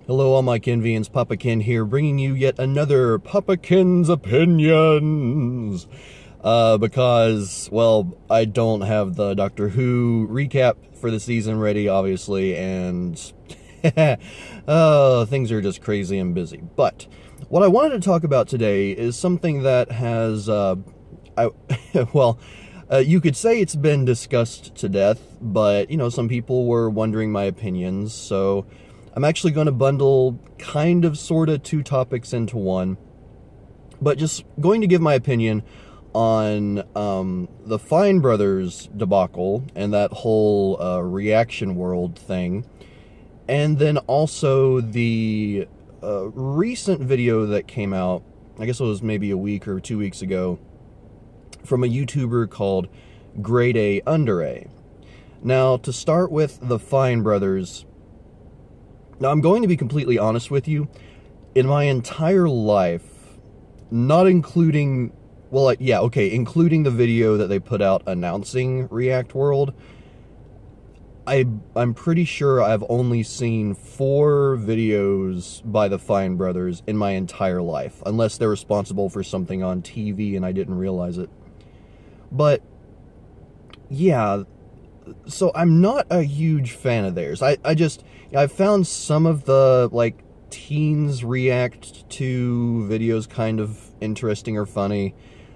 Hello, all my Kenvians, Papa Kenn here, bringing you yet another PapaKenn's opinions. Because, well, I don't have the Doctor Who recap for the season ready, obviously, and things are just crazy and busy. But what I wanted to talk about today is something that has, you could say it's been discussed to death, but, you know, some people were wondering my opinions, so I'm actually going to bundle kind of, sort of, two topics into one, but just going to give my opinion on the TheFineBros debacle and that whole reaction world thing, and then also the recent video that came out, I guess it was maybe a week or 2 weeks ago, from a YouTuber called GradeAUnderA. Now, to start with the TheFineBros, now, I'm going to be completely honest with you. In my entire life, not including, well, yeah, okay, including the video that they put out announcing React World, I'm pretty sure I've only seen 4 videos by the TheFineBros in my entire life, unless they're responsible for something on TV and I didn't realize it. But, yeah, so I'm not a huge fan of theirs. I found some of the, like, teens react to videos kind of interesting or funny.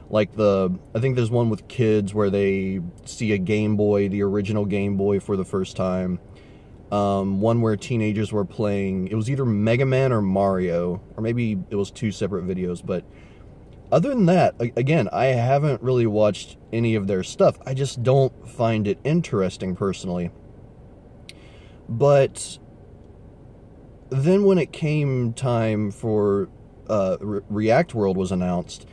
Like I think there's one with kids where they see a Game Boy, the original Game Boy, for the first time. One where teenagers were playing, it was either Mega Man or Mario, or maybe it was 2 separate videos, but other than that, again, I haven't really watched any of their stuff. I just don't find it interesting, personally. But then when it came time for React World was announced,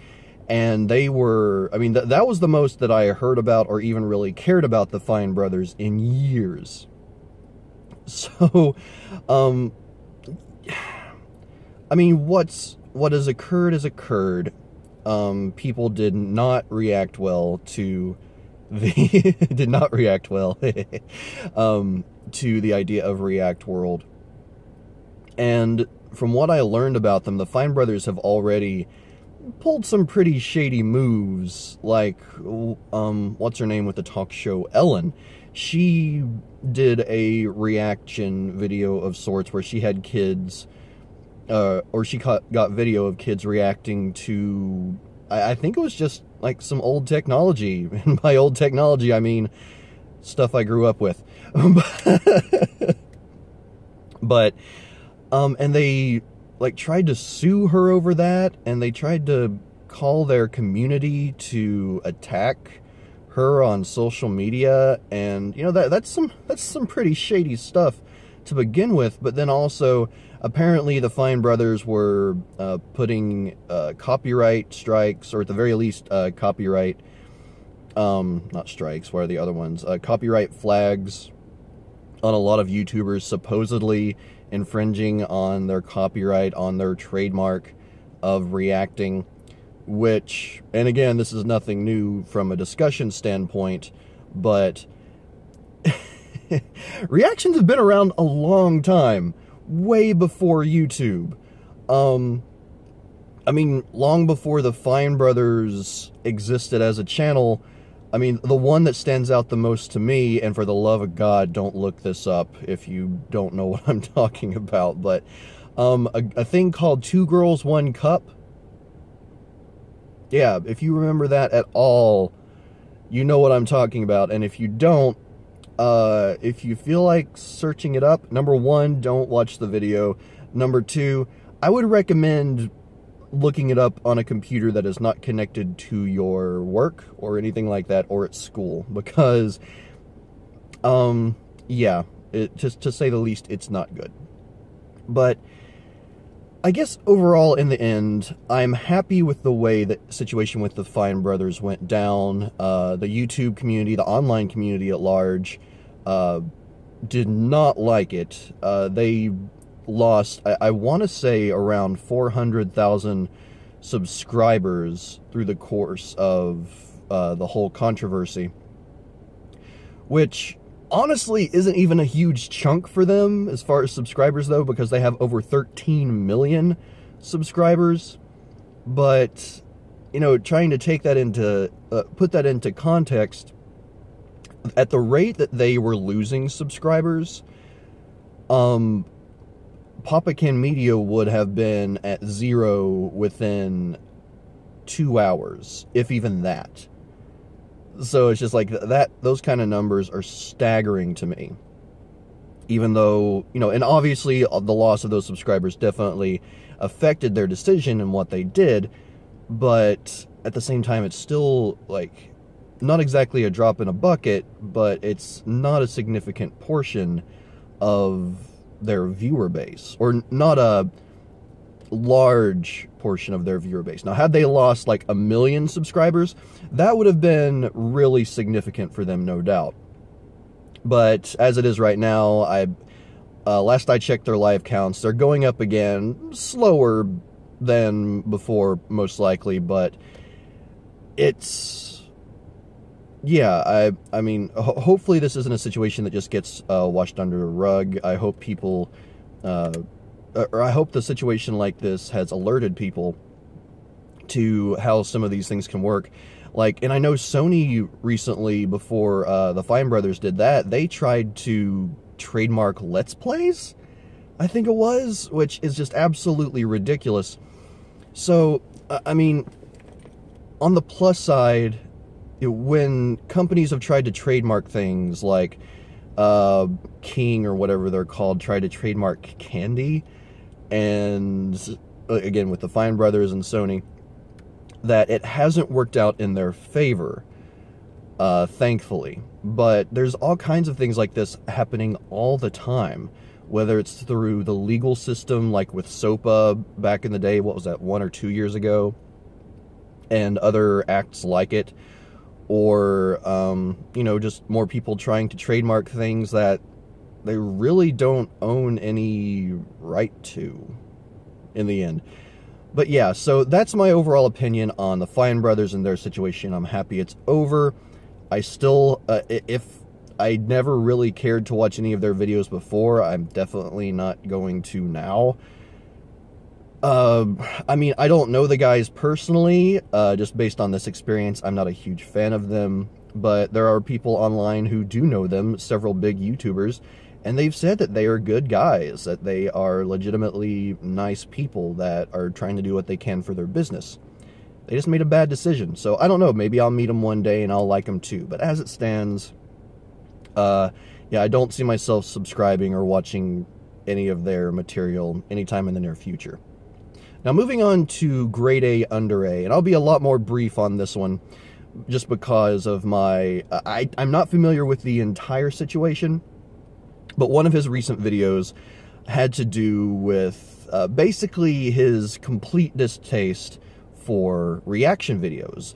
and they were, I mean, that was the most that I heard about or even really cared about the TheFineBros in years. So, I mean, what has occurred has occurred. People did not react well to to the idea of React World. And from what I learned about them, the TheFineBros have already pulled some pretty shady moves, like, what's her name with the talk show, Ellen. She did a reaction video of sorts where she had kids, or she got video of kids reacting to, I think it was just, like, some old technology. And by old technology, I mean stuff I grew up with. But, and they, like, tried to sue her over that, and they tried to call their community to attack her on social media, and, you know, that's some pretty shady stuff to begin with. But then also, apparently the TheFineBros were putting copyright strikes, or at the very least copyright, not strikes, what are the other ones? Copyright flags on a lot of YouTubers, supposedly infringing on their copyright, on their trademark of reacting, which, and again, this is nothing new from a discussion standpoint, but reactions have been around a long time, way before YouTube. I mean, long before the TheFineBros existed as a channel. I mean, the one that stands out the most to me, and for the love of God, don't look this up if you don't know what I'm talking about, but a thing called 2 Girls, 1 Cup. Yeah, if you remember that at all, you know what I'm talking about. And if you don't, if you feel like searching it up, number 1, don't watch the video. Number 2, I would recommend looking it up on a computer that is not connected to your work or anything like that, or at school, because, yeah, just to say the least, it's not good. But I guess overall, in the end, I'm happy with the way the situation with the TheFineBros went down. The YouTube community, the online community at large, did not like it. They lost, I want to say, around 400,000 subscribers through the course of the whole controversy, which honestly isn't even a huge chunk for them as far as subscribers, though, because they have over 13 million subscribers. But, you know, trying to take that into, put that into context, at the rate that they were losing subscribers, PapaKenn Media would have been at 0 within 2 hours, if even that. So it's just like that, those kind of numbers are staggering to me. Even though, you know, and obviously the loss of those subscribers definitely affected their decision and what they did, but at the same time, it's still, like, not exactly a drop in a bucket, but it's not a significant portion of their viewer base, or not a large portion of their viewer base. Now, had they lost like 1 million subscribers, that would have been really significant for them, no doubt. But as it is right now, last I checked their live counts, they're going up again, slower than before, most likely, but it's, yeah, I mean, hopefully this isn't a situation that just gets washed under a rug. I hope people, or I hope the situation like this has alerted people to how some of these things can work. Like, and I know Sony recently, before the TheFineBros did that, they tried to trademark Let's Plays, I think it was, which is just absolutely ridiculous. So, I mean, on the plus side, when companies have tried to trademark things like King or whatever they're called, tried to trademark candy, and again with the TheFineBros and Sony, that it hasn't worked out in their favor, thankfully. But there's all kinds of things like this happening all the time, whether it's through the legal system, like with SOPA back in the day, what was that, 1 or 2 years ago, and other acts like it, or, you know, just more people trying to trademark things that they really don't own any right to in the end. But yeah, so that's my overall opinion on the TheFineBros and their situation. I'm happy it's over. I still, if I never really cared to watch any of their videos before, I'm definitely not going to now. I mean, I don't know the guys personally, just based on this experience. I'm not a huge fan of them, but there are people online who do know them, several big YouTubers, and they've said that they are good guys, that they are legitimately nice people that are trying to do what they can for their business. They just made a bad decision, so I don't know, maybe I'll meet them one day and I'll like them too, but as it stands, yeah, I don't see myself subscribing or watching any of their material anytime in the near future. Now, moving on to GradeAUnderA, and I'll be a lot more brief on this one, just because of my, I'm not familiar with the entire situation, but one of his recent videos had to do with basically his complete distaste for reaction videos,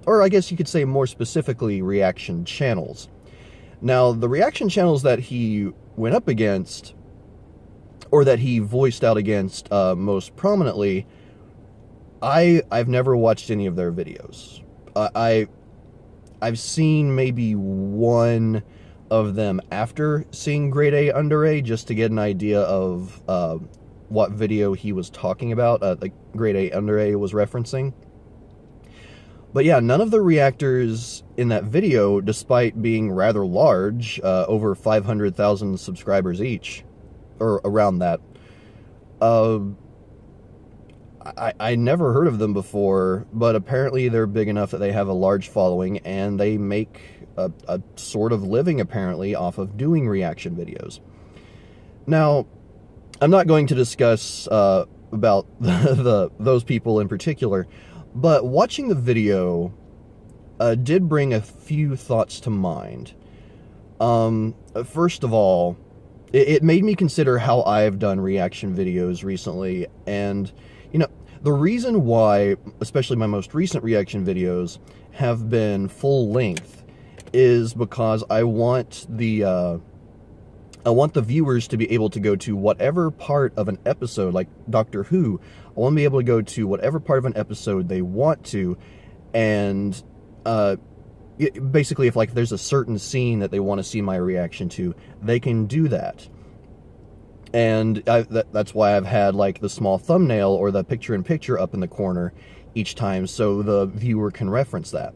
or I guess you could say more specifically reaction channels. Now, the reaction channels that he went up against, or that he voiced out against most prominently, I've never watched any of their videos. I've seen maybe one of them after seeing GradeAUnderA, just to get an idea of what video he was talking about, like GradeAUnderA was referencing. But yeah, none of the reactors in that video, despite being rather large, over 500,000 subscribers each, or around that, I never heard of them before, but apparently they're big enough that they have a large following, and they make a sort of living, apparently, off of doing reaction videos. Now, I'm not going to discuss about those people in particular, but watching the video did bring a few thoughts to mind. First of all, it made me consider how I've done reaction videos recently, and, you know, the reason why, especially my most recent reaction videos, have been full length is because I want the viewers to be able to go to whatever part of an episode, like Doctor Who. I want to be able to go to whatever part of an episode they want to, and basically, if like there's a certain scene that they want to see my reaction to, they can do that. And that's why I've had like the small thumbnail or the picture-in-picture up in the corner each time, so the viewer can reference that.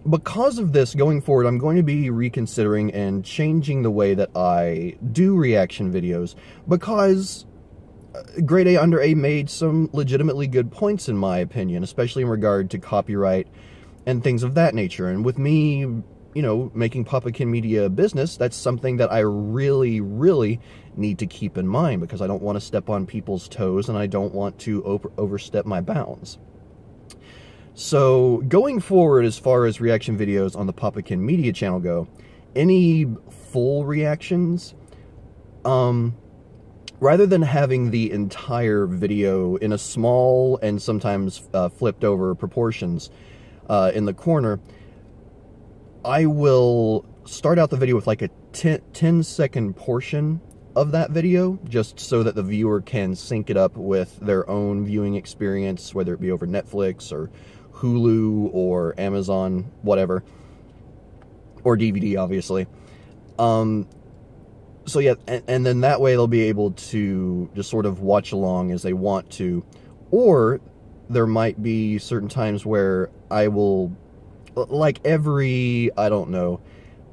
Because of this, going forward, I'm going to be reconsidering and changing the way that I do reaction videos, because GradeAUnderA made some legitimately good points, in my opinion, especially in regard to copyright and things of that nature. And with me, you know, making PapaKenn Media a business, that's something that I really, really need to keep in mind, because I don't want to step on people's toes and I don't want to overstep my bounds. So, going forward, as far as reaction videos on the PapaKenn Media channel go, any full reactions, rather than having the entire video in a small and sometimes flipped over proportions in the corner, I will start out the video with like a 10-second portion of that video, just so that the viewer can sync it up with their own viewing experience, whether it be over Netflix or Hulu or Amazon, whatever, or DVD, obviously. So yeah, and then that way they'll be able to just sort of watch along as they want to. Or there might be certain times where I will, like every, I don't know,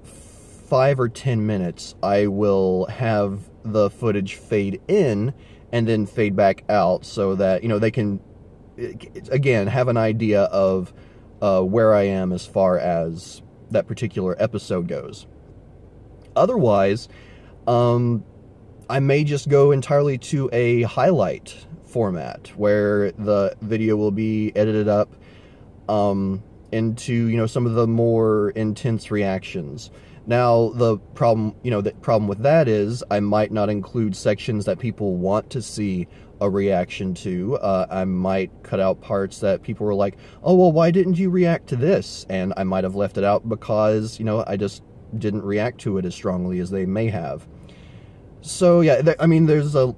5 or 10 minutes, I will have the footage fade in and then fade back out, so that, you know, they can, again, have an idea of where I am as far as that particular episode goes. Otherwise, I may just go entirely to a highlight format, where the video will be edited up into, you know, some of the more intense reactions. Now, the problem with that is I might not include sections that people want to see a reaction to. I might cut out parts that people were like, oh, well, why didn't you react to this? And I might have left it out because, you know, I just didn't react to it as strongly as they may have. So, yeah, I mean, there's a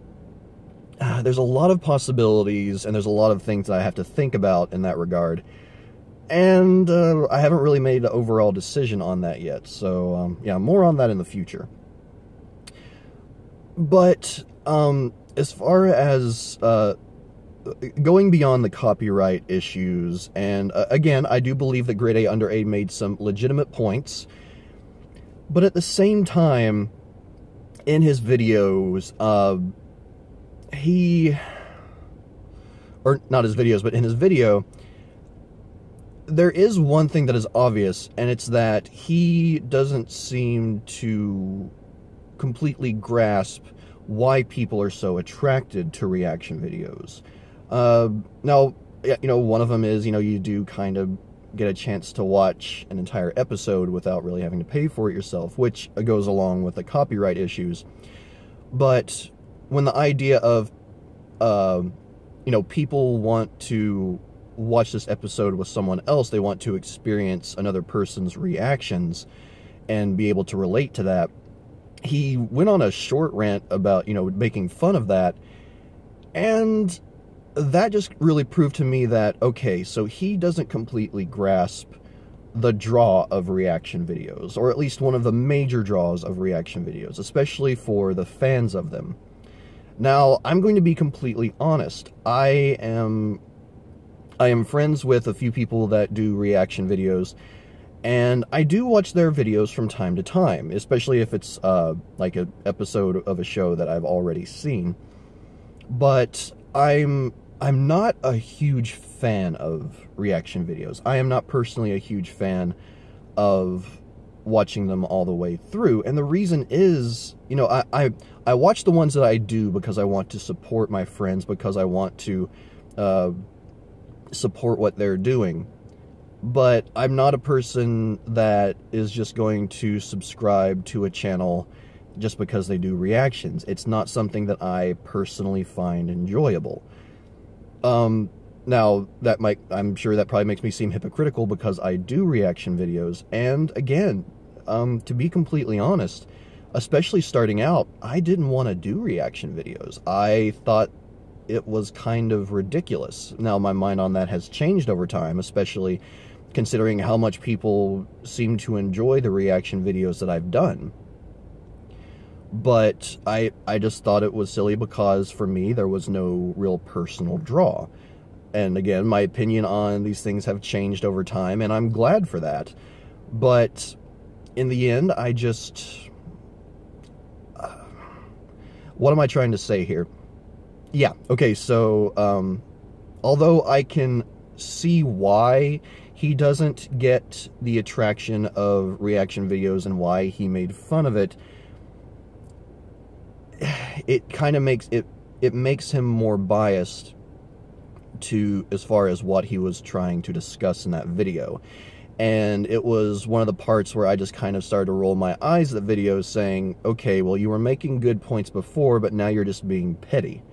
lot of possibilities, and there's a lot of things that I have to think about in that regard. And I haven't really made an overall decision on that yet. So, yeah, more on that in the future. But as far as going beyond the copyright issues, and again, I do believe that GradeAUnderA made some legitimate points. But at the same time, in his videos, or not his videos, but in his video, there is one thing that is obvious, and it's that he doesn't seem to completely grasp why people are so attracted to reaction videos. Now, you know, one of them is, you know, you do kind of get a chance to watch an entire episode without really having to pay for it yourself, which goes along with the copyright issues. But when the idea of, you know, people want to watch this episode with someone else, they want to experience another person's reactions and be able to relate to that, he went on a short rant about, you know, making fun of that, and that just really proved to me that, okay, so he doesn't completely grasp the draw of reaction videos, or at least one of the major draws of reaction videos, especially for the fans of them. Now, I'm going to be completely honest. I am friends with a few people that do reaction videos, and I do watch their videos from time to time, especially if it's like an episode of a show that I've already seen. But I'm not a huge fan of reaction videos. I am not personally a huge fan of watching them all the way through, and the reason is, you know, I watch the ones that I do because I want to support my friends, because I want to support what they're doing. But I'm not a person that is just going to subscribe to a channel just because they do reactions. It's not something that I personally find enjoyable. Now, I'm sure that probably makes me seem hypocritical, because I do reaction videos, and again, to be completely honest, especially starting out, I didn't want to do reaction videos. I thought it was kind of ridiculous. Now, my mind on that has changed over time, especially considering how much people seem to enjoy the reaction videos that I've done. But I just thought it was silly because, for me, there was no real personal draw. And again, my opinion on these things have changed over time, and I'm glad for that. But in the end, I just... what am I trying to say here? Yeah, okay, so, although I can see why he doesn't get the attraction of reaction videos and why he made fun of it, it kind of makes it makes him more biased to as far as what he was trying to discuss in that video. And it was one of the parts where I just kind of started to roll my eyes at the video, saying, okay, well, you were making good points before, but now you're just being petty.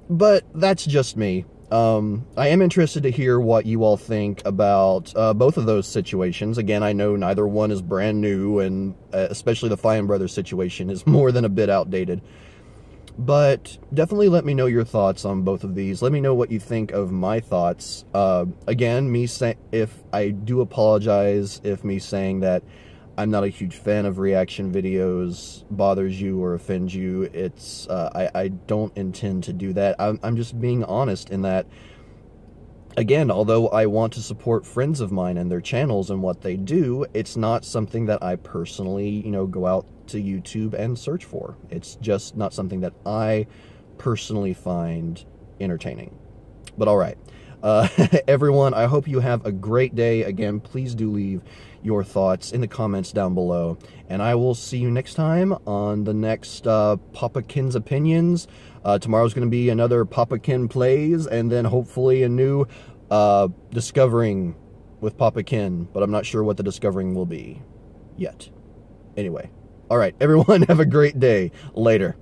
But that's just me. I am interested to hear what you all think about both of those situations. Again, I know neither one is brand new, and especially the TheFineBros situation is more than a bit outdated. But definitely let me know your thoughts on both of these. Let me know what you think of my thoughts. Again, if I do apologize if me saying that I'm not a huge fan of reaction videos bothers you or offends you. It's I don't intend to do that. I'm just being honest in that, again, although I want to support friends of mine and their channels and what they do, it's not something that I personally, go out to YouTube and search for. It's just not something that I personally find entertaining. But all right. Everyone, I hope you have a great day. Again, please do leave your thoughts in the comments down below. And I will see you next time on the next PapaKenn's Opinions. Tomorrow's going to be another PapaKenn Plays, and then hopefully a new Discovering with PapaKenn. But I'm not sure what the Discovering will be yet. Anyway. All right, everyone, have a great day. Later.